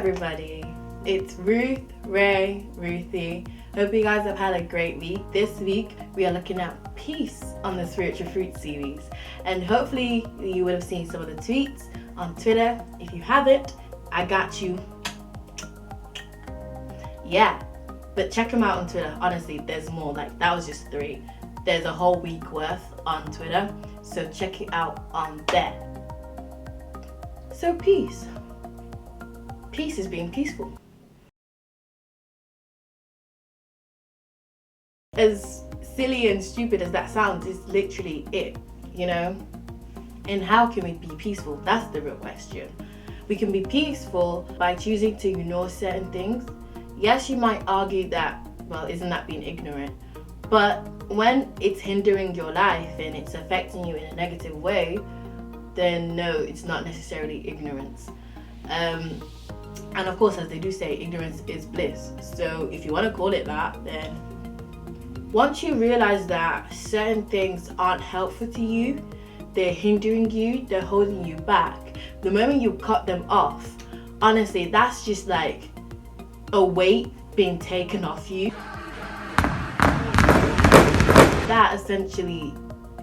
everybody, it's Ruthie. Hope you guys have had a great week. This week we are looking at peace on the Spiritual Fruit series, and hopefully you would have seen some of the tweets on Twitter. If you haven't, I got you. Yeah, but check them out on Twitter. Honestly, there's more. Like, that was just 3. There's a whole week worth on Twitter, so check it out on there. So peace is being peaceful. As silly and stupid as that sounds, it's literally it, you know? And how can we be peaceful? That's the real question. We can be peaceful by choosing to ignore certain things. Yes, you might argue that, well, isn't that being ignorant? But when it's hindering your life and it's affecting you in a negative way, then no, it's not necessarily ignorance. And of course, as they do say, ignorance is bliss. So if you want to call it that, then once you realize that certain things aren't helpful to you, they're hindering you, they're holding you back, the moment you cut them off, honestly, that's just like a weight being taken off you. That essentially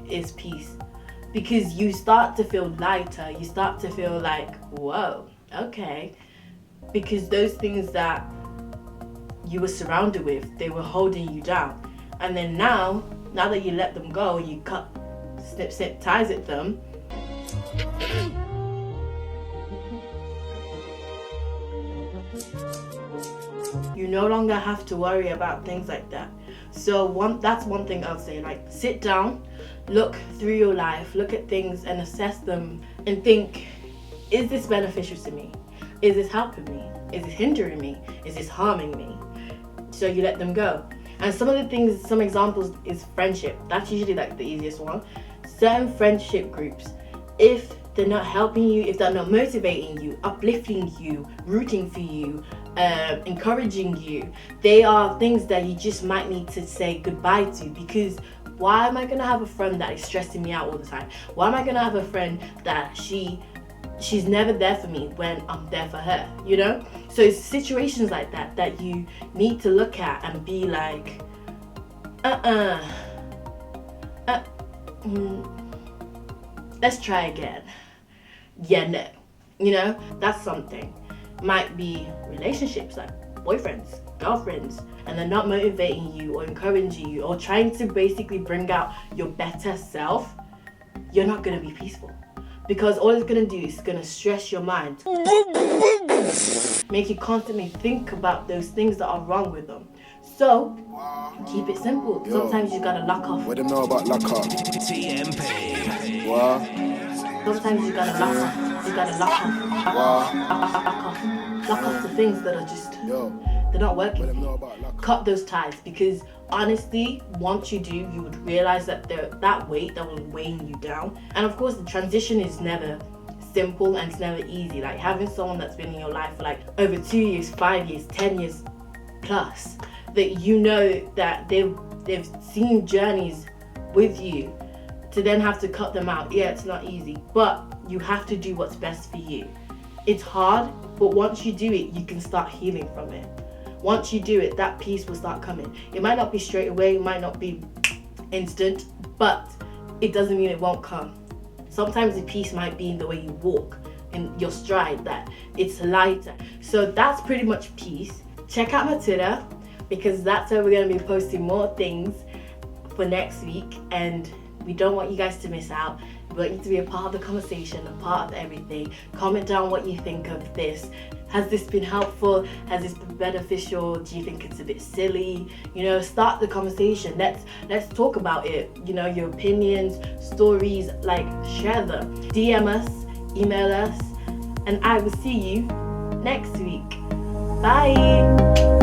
is peace, because you start to feel lighter, you start to feel like, whoa, okay, because those things that you were surrounded with, they were holding you down. And then now that you let them go and you cut, snip ties at them, you no longer have to worry about things like that. So that's one thing I'll say, like, sit down, look through your life, look at things and assess them and think, is this beneficial to me? Is this helping me? Is this hindering me? Is this harming me? So you let them go. And some of the things, some examples is friendship. That's usually like the easiest one. Certain friendship groups, if they're not helping you, if they're not motivating you, uplifting you, rooting for you, encouraging you, they are things that you just might need to say goodbye to, because why am I gonna have a friend that is stressing me out all the time? Why am I gonna have a friend that she's never there for me when I'm there for her, you know? So it's situations like that that you need to look at and be like, let's try again. Yeah, no, you know, that's something. Might be relationships like boyfriends, girlfriends, and they're not motivating you or encouraging you or trying to basically bring out your better self. You're not gonna be peaceful, because all it's gonna do is gonna stress your mind, make you constantly think about those things that are wrong with them. So keep it simple. Sometimes you gotta lock off. What do you know about lock off? TMP. What? Sometimes you gotta lock off. You gotta lock off the things that are just, they're not working. What do you know about lock off? Cut those ties, because honestly, once you do, you would realize that that weight that was weighing you down. And of course, the transition is never simple and it's never easy. Like, having someone that's been in your life for like over 2 years, 5 years, 10 years plus, that you know that they've seen journeys with you, to then have to cut them out. Yeah, it's not easy, but you have to do what's best for you. It's hard, but once you do it, you can start healing from it. Once you do it, that peace will start coming. It might not be straight away, it might not be instant, but it doesn't mean it won't come. Sometimes the peace might be in the way you walk, in your stride, that it's lighter. So that's pretty much peace. Check out my Twitter, because that's where we're going to be posting more things for next week, and we don't want you guys to miss out. We want you to be a part of the conversation, a part of everything. Comment down what you think of this. Has this been helpful? Has this been beneficial? Do you think it's a bit silly? You know, start the conversation. Let's talk about it. You know, your opinions, stories, like, share them. DM us, email us, and I will see you next week. Bye.